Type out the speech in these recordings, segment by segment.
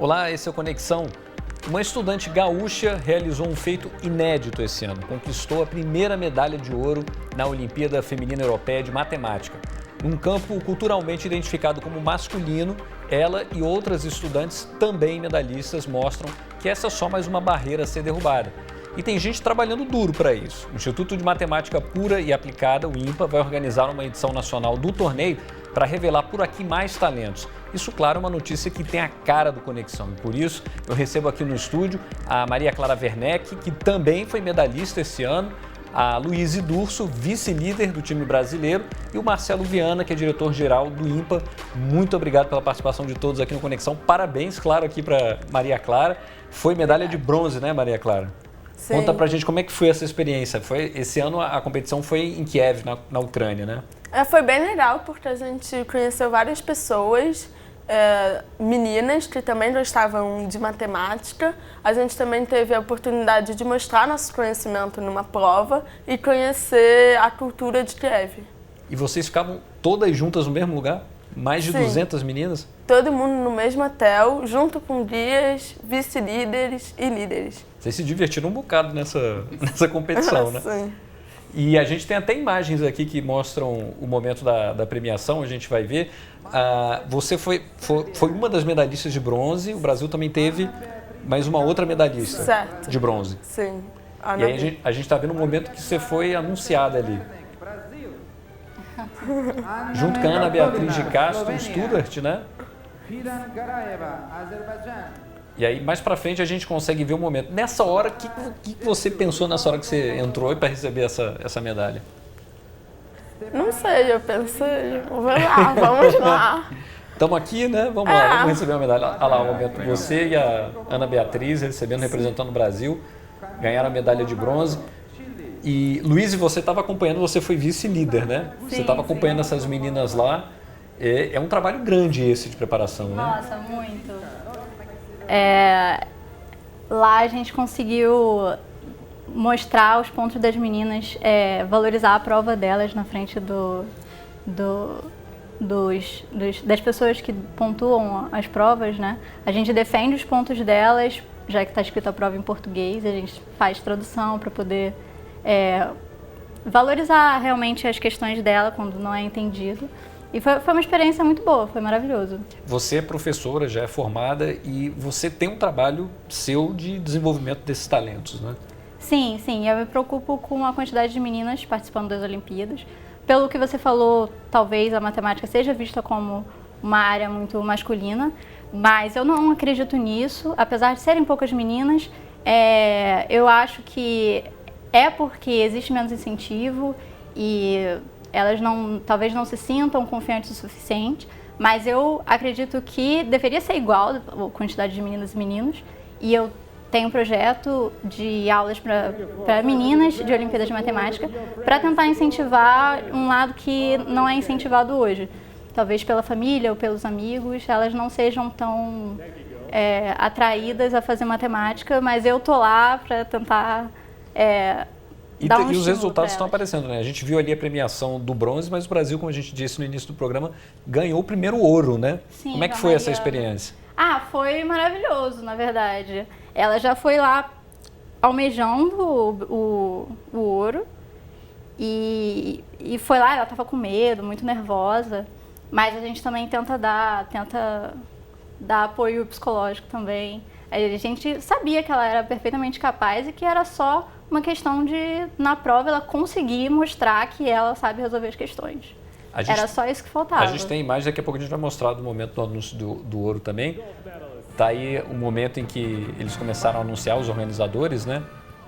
Olá, esse é o Conexão. Uma estudante gaúcha realizou um feito inédito esse ano. Conquistou a primeira medalha de ouro na Olimpíada Feminina Europeia de Matemática. Num campo culturalmente identificado como masculino, ela e outras estudantes, também medalhistas, mostram que essa é só mais uma barreira a ser derrubada. E tem gente trabalhando duro para isso. O Instituto de Matemática Pura e Aplicada, o INPA, vai organizar uma edição nacional do torneio para revelar por aqui mais talentos. Isso, claro, é uma notícia que tem a cara do Conexão. E por isso, eu recebo aqui no estúdio a Maria Clara Werneck, que também foi medalhista esse ano, a Luíse Durso, vice-líder do time brasileiro, e o Marcelo Viana, que é diretor-geral do INPA. Muito obrigado pela participação de todos aqui no Conexão. Parabéns, claro, aqui para Maria Clara. Foi medalha de bronze, né, Maria Clara? Sim. Conta pra gente como é que foi essa experiência. Esse ano a competição foi em Kiev, na Ucrânia, né? Foi bem legal, porque a gente conheceu várias pessoas, meninas que também gostavam de matemática. A gente também teve a oportunidade de mostrar nosso conhecimento numa prova e conhecer a cultura de Kiev. E vocês ficavam todas juntas no mesmo lugar? Mais de Sim. 200 meninas? Todo mundo no mesmo hotel, junto com guias, vice-líderes e líderes. Vocês se divertiram um bocado nessa competição, né? Sim. E a gente tem até imagens aqui que mostram o momento da premiação, a gente vai ver. Você foi uma das medalhistas de bronze, o Brasil também teve mais uma outra medalhista Certo. de bronze. Sim. E aí a gente está vendo o momento que você foi anunciada ali. Junto com a Ana Beatriz de Castro, Stuttgart, né? E aí, mais pra frente, a gente consegue ver o momento. Nessa hora, o que você pensou nessa hora que você entrou para receber essa medalha? Não sei, eu pensei, vamos lá. Estamos aqui, né? Vamos lá, vamos receber uma medalha. Olha lá o momento. Você e a Ana Beatriz recebendo, representando o Brasil, ganharam a medalha de bronze. E, Luíse, você estava acompanhando, você foi vice-líder, né? Você estava acompanhando essas meninas lá. É um trabalho grande esse de preparação, né? Nossa, muito. Lá a gente conseguiu mostrar os pontos das meninas, valorizar a prova delas na frente das pessoas que pontuam as provas, né? A gente defende os pontos delas, já que está escrita a prova em português, a gente faz tradução para poder valorizar realmente as questões dela quando não é entendido. E foi uma experiência muito boa, foi maravilhoso. Você é professora, já é formada e você tem um trabalho seu de desenvolvimento desses talentos, né? Sim, eu me preocupo com a quantidade de meninas participando das Olimpíadas. Pelo que você falou, talvez a matemática seja vista como uma área muito masculina, mas eu não acredito nisso. Apesar de serem poucas meninas, eu acho que é porque existe menos incentivo e elas talvez não se sintam confiantes o suficiente, mas eu acredito que deveria ser igual a quantidade de meninas e meninos, e eu tenho um projeto de aulas para meninas de Olimpíadas de Matemática para tentar incentivar um lado que não é incentivado hoje. Talvez pela família ou pelos amigos, elas não sejam tão atraídas a fazer matemática, mas eu tô lá para tentar E os resultados estão aparecendo, né? A gente viu ali a premiação do bronze, mas o Brasil, como a gente disse no início do programa, ganhou o primeiro ouro, né? Sim, como é que foi essa experiência? Foi maravilhoso, na verdade. Ela já foi lá almejando o ouro e foi lá, ela estava com medo, muito nervosa, mas a gente também tenta dar apoio psicológico também. A gente sabia que ela era perfeitamente capaz e que era só uma questão de, na prova, ela conseguir mostrar que ela sabe resolver as questões. Era só isso que faltava. A gente tem imagem, daqui a pouco a gente vai mostrar do momento do anúncio do ouro também. Tá aí o momento em que eles começaram a anunciar, os organizadores, né?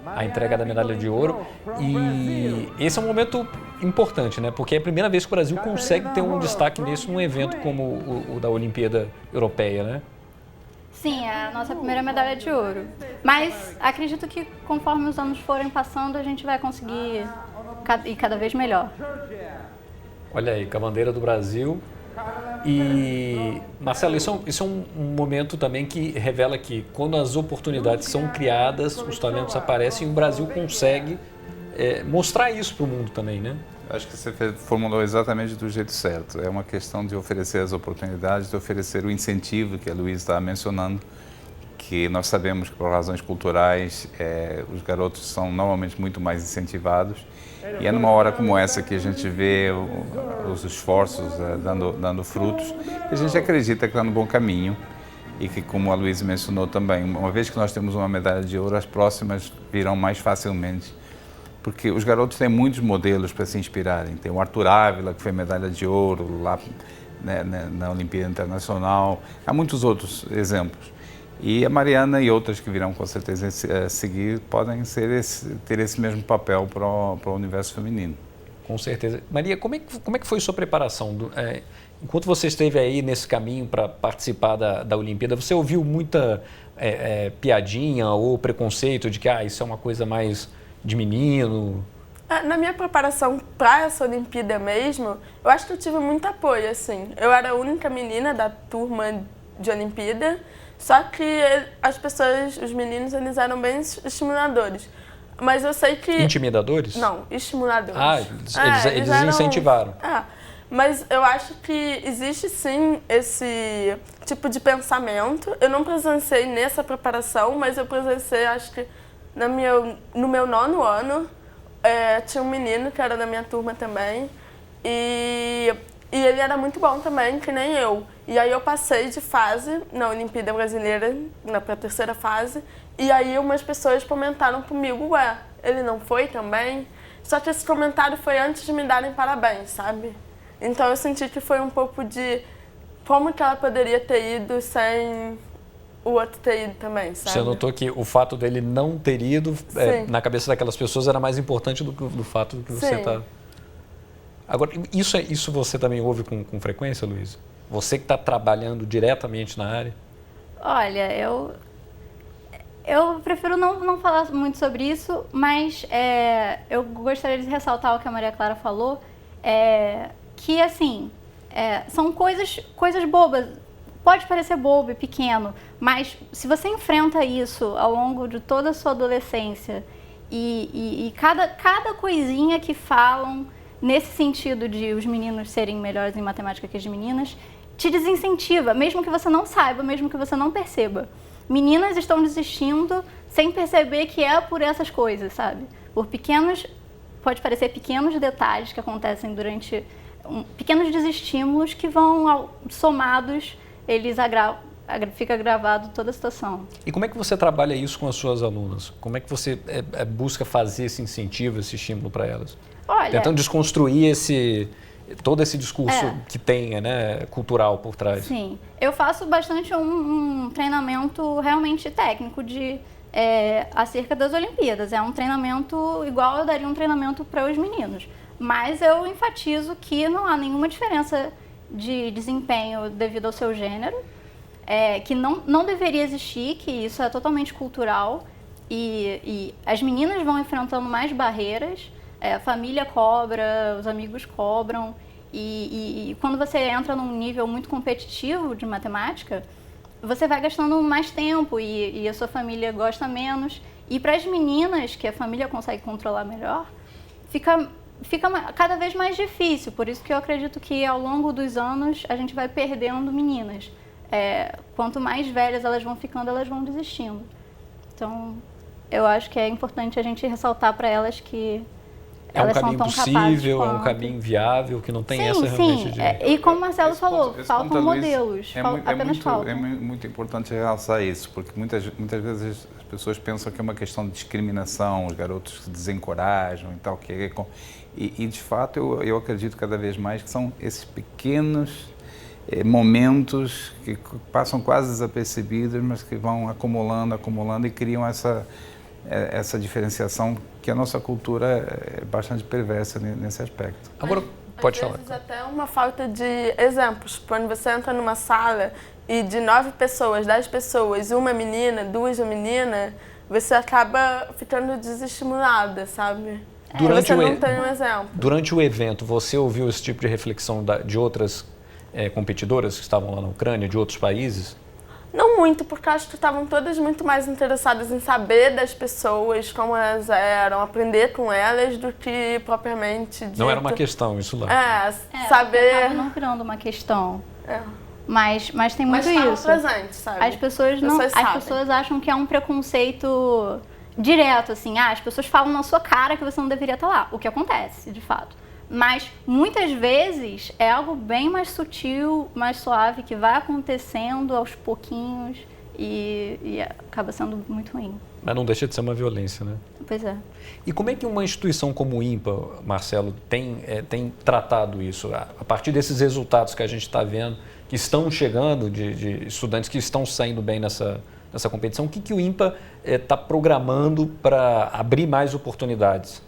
A entrega da medalha de ouro. E esse é um momento importante, né? Porque é a primeira vez que o Brasil consegue ter um destaque nisso num evento como o da Olimpíada Europeia, né? Sim, é a nossa primeira medalha de ouro. Mas acredito que conforme os anos forem passando, a gente vai conseguir ir cada vez melhor. Olha aí, com a bandeira do Brasil. E, Marcelo, isso é um momento também que revela que quando as oportunidades são criadas, os talentos aparecem e o Brasil consegue mostrar isso para o mundo também, né? Acho que você formulou exatamente do jeito certo. É uma questão de oferecer as oportunidades, de oferecer o incentivo que a Luísa estava mencionando, que nós sabemos que por razões culturais os garotos são normalmente muito mais incentivados. E é numa hora como essa que a gente vê os esforços dando frutos, que a gente acredita que está no bom caminho e que, como a Luísa mencionou também, uma vez que nós temos uma medalha de ouro, as próximas virão mais facilmente. Porque os garotos têm muitos modelos para se inspirarem. Tem o Arthur Ávila, que foi medalha de ouro lá, né, na Olimpíada Internacional. Há muitos outros exemplos. E a Mariana e outras que virão com certeza a seguir podem ter esse mesmo papel para o universo feminino. Com certeza. Maria, como é que foi sua preparação? Enquanto você esteve aí nesse caminho para participar da Olimpíada, você ouviu muita piadinha ou preconceito de que isso é uma coisa mais de menino? Na minha preparação para essa Olimpíada mesmo, eu acho que eu tive muito apoio, assim. Eu era a única menina da turma de Olimpíada, só que as pessoas, os meninos, eles eram bem estimuladores. Mas eu sei que... Intimidadores? Não, estimuladores. Eles incentivaram. Mas eu acho que existe sim esse tipo de pensamento. Eu não presenciei nessa preparação, mas eu presenciei, acho que no meu 9º ano, tinha um menino que era da minha turma também, e ele era muito bom também, que nem eu. E aí eu passei de fase na Olimpíada Brasileira, para a 3ª fase, e aí umas pessoas comentaram comigo, ele não foi também? Só que esse comentário foi antes de me darem parabéns, sabe? Então eu senti que foi um pouco de como que ela poderia ter ido sem o outro ter ido também, sabe? Você notou que o fato dele não ter ido, na cabeça daquelas pessoas, era mais importante do que do fato de que você está... Agora, isso você também ouve com frequência, Luísa? Você que está trabalhando diretamente na área? Olha, eu prefiro não falar muito sobre isso, mas eu gostaria de ressaltar o que a Maria Clara falou, que, assim, são coisas bobas. Pode parecer bobo e pequeno, mas se você enfrenta isso ao longo de toda a sua adolescência e cada coisinha que falam nesse sentido de os meninos serem melhores em matemática que as meninas, te desincentiva, mesmo que você não saiba, mesmo que você não perceba. Meninas estão desistindo sem perceber que é por essas coisas, sabe? Pode parecer pequenos detalhes que acontecem durante pequenos desestímulos que vão somados, fica gravado toda a situação. E como é que você trabalha isso com as suas alunas? Como é que você busca fazer esse incentivo, esse estímulo para elas? Olha, tentando desconstruir todo esse discurso que tem, né, cultural por trás. Sim, eu faço bastante um treinamento realmente técnico acerca das Olimpíadas. É um treinamento igual eu daria um treinamento para os meninos. Mas eu enfatizo que não há nenhuma diferença de desempenho devido ao seu gênero, que não deveria existir, que isso é totalmente cultural e as meninas vão enfrentando mais barreiras, a família cobra, os amigos cobram e quando você entra num nível muito competitivo de matemática, você vai gastando mais tempo e a sua família gosta menos. E para as meninas, que a família consegue controlar melhor, fica cada vez mais difícil. Por isso que eu acredito que ao longo dos anos a gente vai perdendo meninas. Quanto mais velhas elas vão ficando, elas vão desistindo. Então, eu acho que é importante a gente ressaltar para elas que elas são tão capazes quanto. É um caminho possível, é um caminho viável, que não tem essa realmente de... E como o Marcelo falou, faltam modelos, apenas faltam. É muito importante realçar isso, porque muitas vezes as pessoas pensam que é uma questão de discriminação, os garotos se desencorajam e tal, e de fato eu acredito cada vez mais que são esses pequenos momentos que passam quase desapercebidos, mas que vão acumulando e criam essa diferenciação que a nossa cultura é bastante perversa nesse aspecto. Agora, pode falar. Às vezes até uma falta de exemplos. Quando você entra numa sala e de 9 pessoas, 10 pessoas, uma menina, 2 menina, você acaba ficando desestimulada, sabe? Você não tem um exemplo. Durante o evento, você ouviu esse tipo de reflexão de outras competidoras que estavam lá na Ucrânia, de outros países? Não muito, porque acho que estavam todas muito mais interessadas em saber das pessoas, como elas eram, aprender com elas, do que propriamente dito. Não era uma questão isso lá. Saber... Acaba não virando uma questão. É. Mas tem muito Mas isso. presente, sabe? As pessoas não, as sabem. pessoas acham que é um preconceito direto, assim, as pessoas falam na sua cara que você não deveria estar lá, o que acontece, de fato. Mas muitas vezes é algo bem mais sutil, mais suave, que vai acontecendo aos pouquinhos e acaba sendo muito ruim. Mas não deixa de ser uma violência, né? Pois é. E como é que uma instituição como o INPA, Marcelo, tem tratado isso? A partir desses resultados que a gente está vendo, que estão chegando, de estudantes que estão saindo bem nessa competição, o que o INPA está programando para abrir mais oportunidades?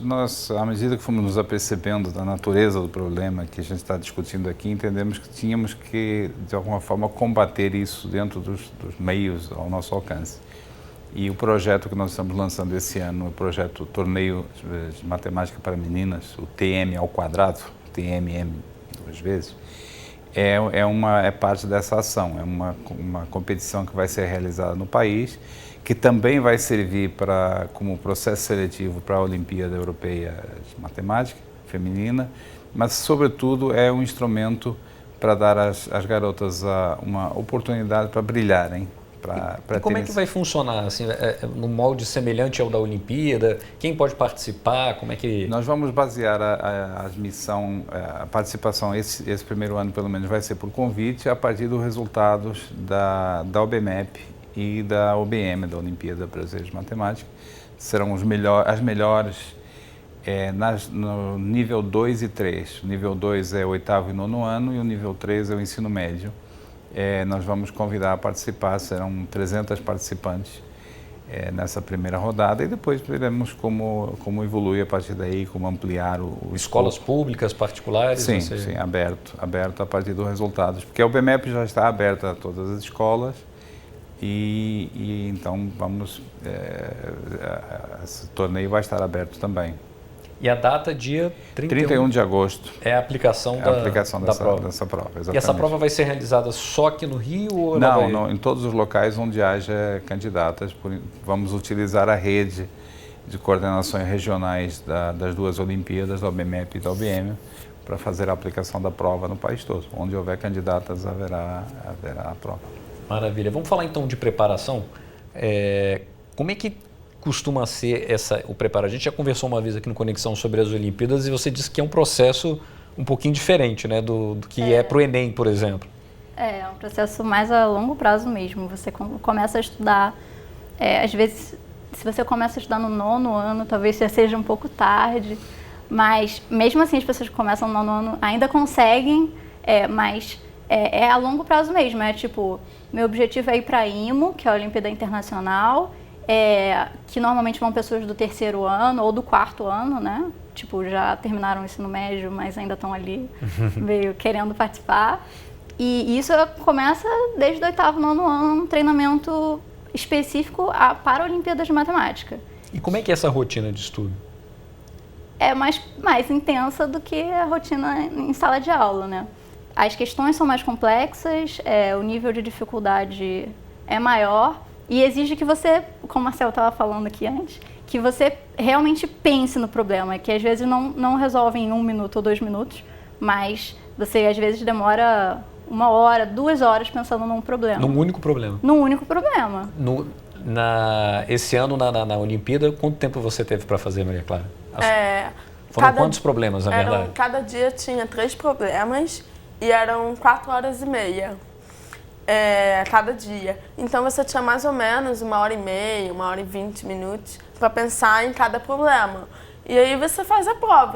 Nós, à medida que fomos nos apercebendo da natureza do problema que a gente está discutindo aqui, entendemos que tínhamos que, de alguma forma, combater isso dentro dos meios ao nosso alcance. E o projeto que nós estamos lançando esse ano, o projeto Torneio de Matemática para Meninas, o TM², TMM 2 vezes, é parte dessa ação. É uma competição que vai ser realizada no país, que também vai servir como processo seletivo para a Olimpíada Europeia de Matemática Feminina, mas, sobretudo, é um instrumento para dar às garotas uma oportunidade para brilharem. E como é que vai funcionar? Assim, no molde semelhante ao da Olimpíada? Quem pode participar? Como é que... Nós vamos basear a participação, esse primeiro ano pelo menos, vai ser por convite, a partir dos resultados da OBMEP e da OBM, da Olimpíada Brasileira de Matemática. Serão as melhores no nível 2 e 3. O nível 2 é o 8º e 9º ano e o nível 3 é o ensino médio. Nós vamos convidar a participar, serão 300 participantes nessa primeira rodada e depois veremos como evolui a partir daí, como ampliar o Escolas escopo. públicas, particulares? Sim, sim, aberto a partir dos resultados, porque a OBMEP já está aberta a todas as escolas e então esse torneio vai estar aberto também. E a data, dia 31 de agosto. É a aplicação dessa prova. Exatamente. E essa prova vai ser realizada só aqui no Rio? Ou não, em todos os locais onde haja candidatas. Vamos utilizar a rede de coordenações regionais das duas Olimpíadas, da OBMEP e da OBM, para fazer a aplicação da prova no país todo. Onde houver candidatas, haverá a prova. Maravilha. Vamos falar então de preparação. Como é que costuma ser o preparo? A gente já conversou uma vez aqui no Conexão sobre as Olimpíadas e você disse que é um processo um pouquinho diferente, né, do que é para o Enem, por exemplo. É um processo mais a longo prazo mesmo. Você começa a estudar, às vezes, se você começa a estudar no 9º ano, talvez já seja um pouco tarde, mas mesmo assim as pessoas que começam no 9º ano ainda conseguem, mas é a longo prazo mesmo. É tipo, meu objetivo é ir para a IMO, que é a Olimpíada Internacional, que normalmente vão pessoas do 3º ano ou do 4º ano, né? Tipo, já terminaram o ensino médio, mas ainda estão ali meio querendo participar. E isso começa desde o 8º, 9º ano, um treinamento específico para a Olimpíada de Matemática. E como é que é essa rotina de estudo? É mais intensa do que a rotina em sala de aula, né? As questões são mais complexas, o nível de dificuldade é maior e exige que você, como o Marcelo estava falando aqui antes, que você realmente pense no problema, que às vezes não resolve em 1 minuto ou 2 minutos, mas você às vezes demora 1 hora, 2 horas pensando num problema. Num único problema? Num único problema. Esse ano, na Olimpíada, quanto tempo você teve para fazer, Maria Clara? Foram quantos problemas, na verdade? Cada dia tinha 3 problemas e eram 4 horas e meia. Cada dia. Então você tinha mais ou menos 1h30, 1h20 minutos para pensar em cada problema. E aí você faz a prova.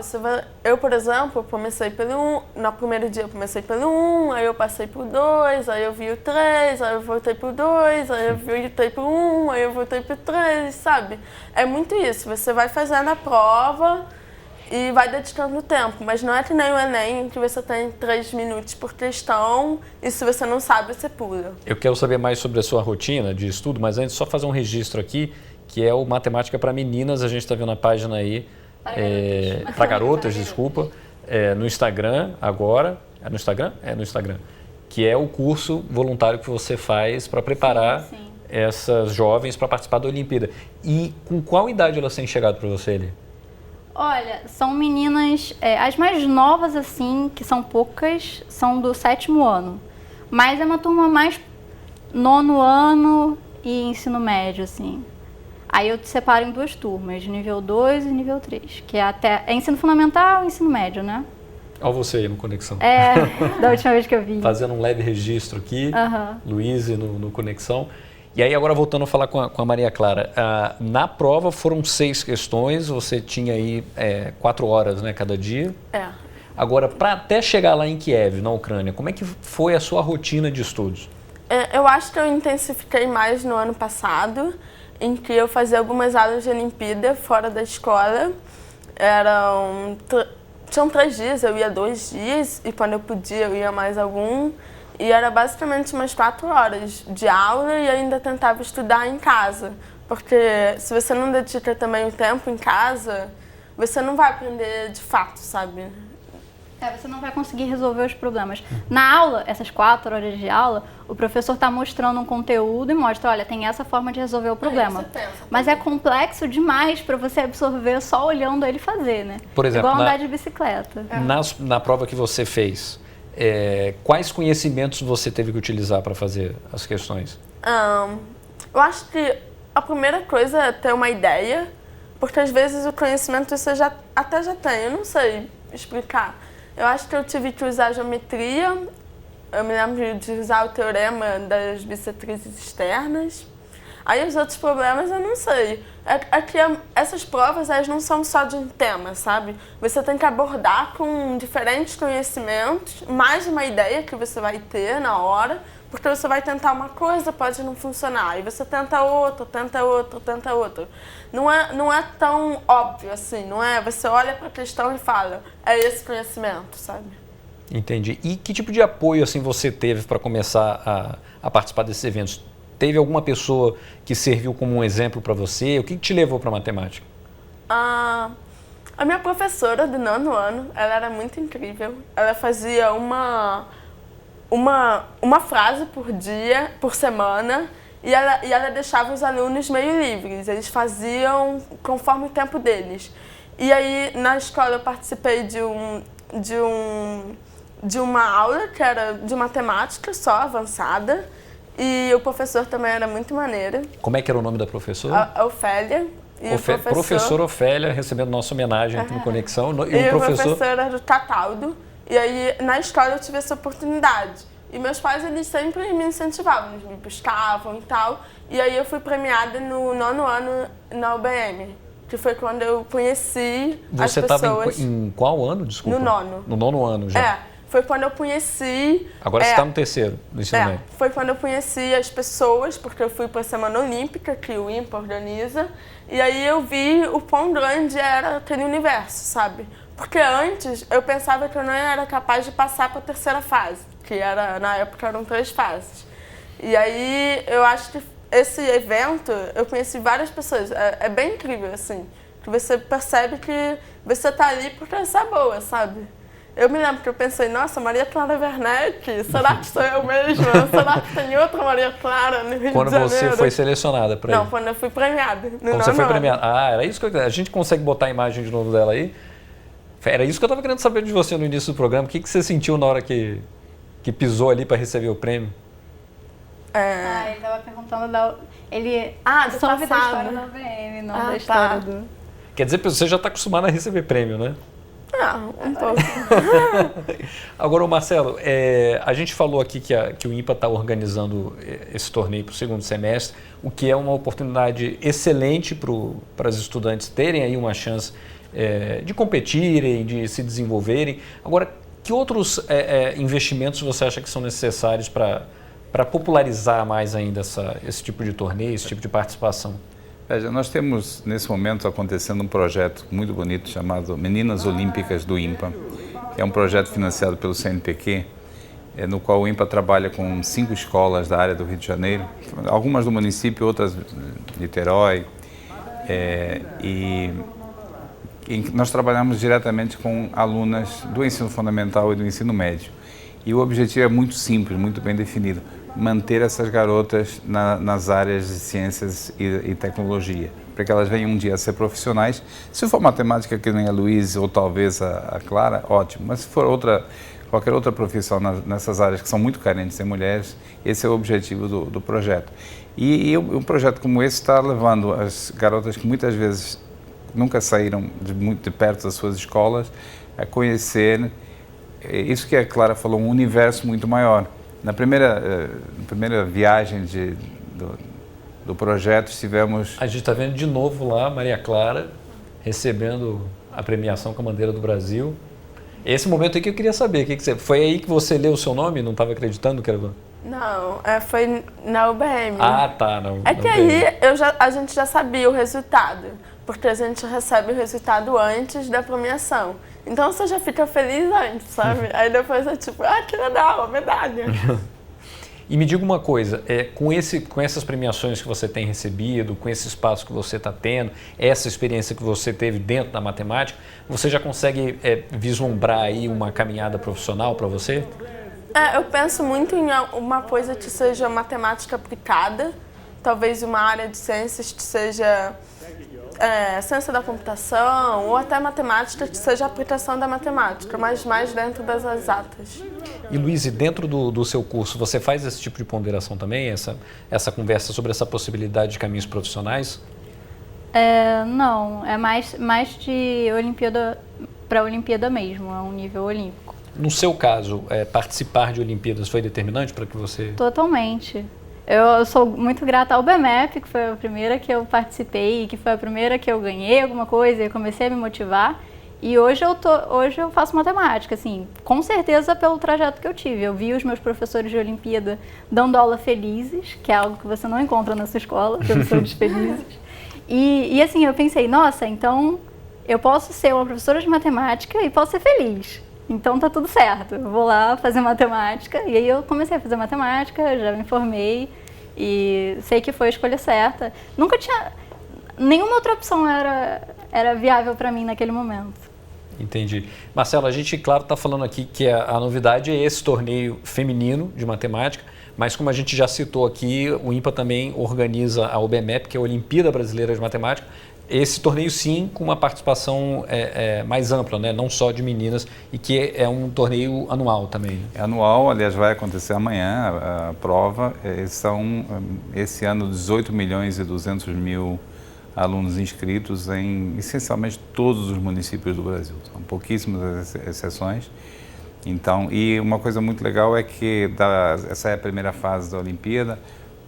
Eu, por exemplo, comecei pelo 1, no primeiro dia eu comecei pelo 1, aí eu passei pro 2, aí eu vi o 3, aí eu voltei pro 2, aí eu voltei pro 1, aí eu voltei pro 3, sabe? É muito isso. Você vai fazendo a prova e vai dedicando tempo, mas não é que nem o Enem, que você tem 3 minutos por questão e se você não sabe, você pula. Eu quero saber mais sobre a sua rotina de estudo, mas antes só fazer um registro aqui, que é o Matemática para Meninas, a gente está vendo a página aí, para garotas, desculpa, no Instagram agora, no Instagram? No Instagram. que é o curso voluntário que você faz para preparar Sim. essas jovens para participar da Olimpíada. E com qual idade elas têm chegado para você ali? Olha, são meninas, as mais novas, assim, que são poucas, são do 7º ano. Mas é uma turma mais 9º ano e ensino médio, assim. Aí eu te separo em 2 turmas, nível 2 e nível 3, que é ensino fundamental e ensino médio, né? Olha você aí no Conexão. Da última vez que eu vi. Fazendo um leve registro aqui, Aham. Luiz no Conexão. E aí agora voltando a falar com a Maria Clara, na prova foram 6 questões, você tinha aí 4 horas, né, cada dia. Agora, para até chegar lá em Kiev, na Ucrânia, como é que foi a sua rotina de estudos? Eu acho que eu intensifiquei mais no ano passado, em que eu fazia algumas aulas de Olimpíada fora da escola. Tinham 3 dias, eu ia 2 dias, e quando eu podia eu ia mais algum. E era basicamente umas 4 horas de aula e ainda tentava estudar em casa. Porque se você não dedica também o tempo em casa, você não vai aprender de fato, sabe? Você não vai conseguir resolver os problemas. Na aula, essas 4 horas de aula, o professor está mostrando um conteúdo e mostra, olha, tem essa forma de resolver o problema. Mas é complexo demais para você absorver só olhando ele fazer, né? Por exemplo, igual andar de bicicleta. Na prova que você fez, quais conhecimentos você teve que utilizar para fazer as questões? Eu acho que a primeira coisa é ter uma ideia, porque às vezes o conhecimento você até já tem, eu não sei explicar. Eu acho que eu tive que usar geometria, eu me lembro de usar o teorema das bissetrizes externas. Aí os outros problemas eu não sei. Essas provas elas não são só de um tema, sabe? Você tem que abordar com diferentes conhecimentos, mais uma ideia que você vai ter na hora, porque você vai tentar uma coisa, pode não funcionar, e você tenta outra, tenta outra, tenta outra. Não é tão óbvio assim, não é? Você olha para a questão e fala, é esse conhecimento, sabe? Entendi. E que tipo de apoio assim você teve para começar a participar desses eventos? Teve alguma pessoa que serviu como um exemplo para você? O que te levou para a matemática? A minha professora do 9º ano, ela era muito incrível. Ela fazia uma frase por dia, por semana, e ela deixava os alunos meio livres. Eles faziam conforme o tempo deles. E aí, na escola, eu participei de uma aula que era de matemática só, avançada. E o professor também era muito maneiro. Como é que era o nome da professora? A Ofélia. E Professora Ofélia, recebendo nossa homenagem aqui no Conexão. E o professor era o Cataldo. E aí, na escola, eu tive essa oportunidade. E meus pais, eles sempre me incentivavam, eles me buscavam e tal. E aí, eu fui premiada no 9º ano na UBM, que foi quando eu conheci as pessoas. Você estava em qual ano, desculpa? No 9º. No 9º ano já. Foi quando eu conheci... Agora você está no 3º do ensino médio. Foi quando eu conheci as pessoas, porque eu fui para a Semana Olímpica, que o INPA organiza, e aí eu vi o quão grande era aquele universo, sabe? Porque antes eu pensava que eu não era capaz de passar para a 3ª fase, que na época eram 3 fases. E aí eu acho que esse evento, eu conheci várias pessoas, é bem incrível, assim, que você percebe que você está ali porque você é boa, sabe? Eu me lembro que eu pensei, nossa, Maria Clara Werneck, será que sou eu mesma? Será que tem outra Maria Clara no Rio de Janeiro? Quando você foi selecionada para ir? Não, quando eu fui premiada. Quando você foi premiada. Era isso que a gente consegue botar a imagem de novo dela aí? Era isso que eu estava querendo saber de você no início do programa. O que você sentiu na hora que pisou ali para receber o prêmio? Ele estava perguntando do soube da passado. história da UVM, não da história do... Quer dizer, você já está acostumado a receber prêmio, né? Um pouco. Agora, Marcelo, a gente falou aqui que o INPA está organizando esse torneio para o 2º semestre, o que é uma oportunidade excelente para as estudantes terem aí uma chance de competirem, de se desenvolverem. Agora, que outros investimentos você acha que são necessários para popularizar mais ainda esse tipo de torneio, esse tipo de participação? Veja, nós temos nesse momento acontecendo um projeto muito bonito chamado Meninas Olímpicas do INPA, que é um projeto financiado pelo CNPq, no qual o INPA trabalha com 5 escolas da área do Rio de Janeiro, algumas do município, outras de Niterói, e nós trabalhamos diretamente com alunas do ensino fundamental e do ensino médio. E o objetivo é muito simples, muito bem definido, manter essas garotas nas áreas de ciências e tecnologia, para que elas venham um dia a ser profissionais. Se for matemática, que nem a Luísa ou talvez a Clara, ótimo, mas se for qualquer outra profissão nessas áreas que são muito carentes em mulheres, esse é o objetivo do projeto. E um projeto como esse está levando as garotas que muitas vezes nunca saíram muito de perto das suas escolas a conhecer isso que a Clara falou, um universo muito maior. Na primeira viagem do projeto estivemos... A gente está vendo de novo lá Maria Clara recebendo a premiação com a bandeira do Brasil. Esse momento aí que eu queria saber, foi aí que você leu o seu nome? Não estava acreditando que era... Não, foi na UBM. Ah, tá. Não, é que aí a gente já sabia o resultado, porque a gente recebe o resultado antes da premiação. Então você já fica feliz antes, sabe? Aí depois é tipo, que legal, a medalha. E me diga uma coisa, com essas premiações que você tem recebido, com esse espaço que você está tendo, essa experiência que você teve dentro da matemática, você já consegue vislumbrar aí uma caminhada profissional para você? Eu penso muito em uma coisa que seja matemática aplicada, talvez uma área de ciências que seja ciência da computação ou até matemática que seja a aplicação da matemática, mas mais dentro das exatas. E Luiz, dentro do seu curso, você faz esse tipo de ponderação também, essa conversa sobre essa possibilidade de caminhos profissionais? Não, é mais de Olimpíada para Olimpíada mesmo, a um nível olímpico. No seu caso, participar de Olimpíadas foi determinante para que você... Totalmente. Eu sou muito grata ao BMEP, que foi a primeira que eu participei, que foi a primeira que eu ganhei alguma coisa e comecei a me motivar. E hoje eu faço matemática, assim, com certeza pelo trajeto que eu tive. Eu vi os meus professores de Olimpíada dando aula felizes, que é algo que você não encontra na sua escola, professores felizes. E assim, eu pensei, nossa, então eu posso ser uma professora de matemática e posso ser feliz. Então tá tudo certo, eu vou lá fazer matemática. E aí eu comecei a fazer matemática, já me formei e sei que foi a escolha certa. Nunca tinha... Nenhuma outra opção era viável para mim naquele momento. Entendi. Marcelo, a gente, claro, está falando aqui que a novidade é esse torneio feminino de matemática, mas como a gente já citou aqui, o INPA também organiza a OBMEP, que é a Olimpíada Brasileira de Matemática. Esse torneio, sim, com uma participação mais ampla, né? Não só de meninas, e que é um torneio anual também. É anual, aliás, vai acontecer amanhã a prova. São, esse ano, 18.200.000 alunos inscritos em, essencialmente, todos os municípios do Brasil. São pouquíssimas exceções. Então, e uma coisa muito legal é que essa é a primeira fase da Olimpíada.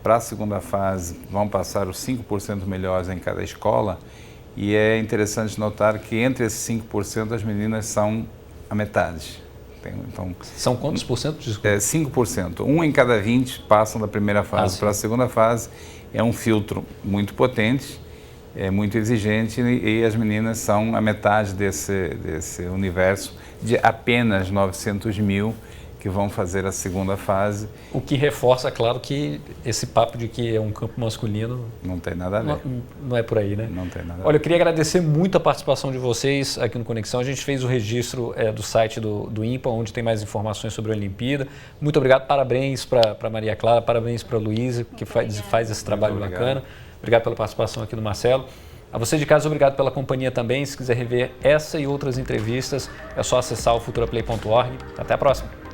Para a segunda fase, vão passar os 5% melhores em cada escola. E é interessante notar que entre esses 5%, as meninas são a metade. Então, são quantos por cento? Desculpa. 5%. 1 em cada 20 passam da primeira fase para a segunda fase. É um filtro muito potente, é muito exigente, e as meninas são a metade desse universo de apenas 900.000 que vão fazer a segunda fase. O que reforça, claro, que esse papo de que é um campo masculino... Não tem nada a ver. Não é por aí, né? Não tem nada a ver. Olha, eu queria agradecer muito a participação de vocês aqui no Conexão. A gente fez o registro do site do INPA, onde tem mais informações sobre a Olimpíada. Muito obrigado, parabéns para Maria Clara, parabéns para a Luísa, que faz esse trabalho bacana. Obrigado pela participação aqui do Marcelo. A você de casa, obrigado pela companhia também. Se quiser rever essa e outras entrevistas, é só acessar o futuraplay.org. Até a próxima!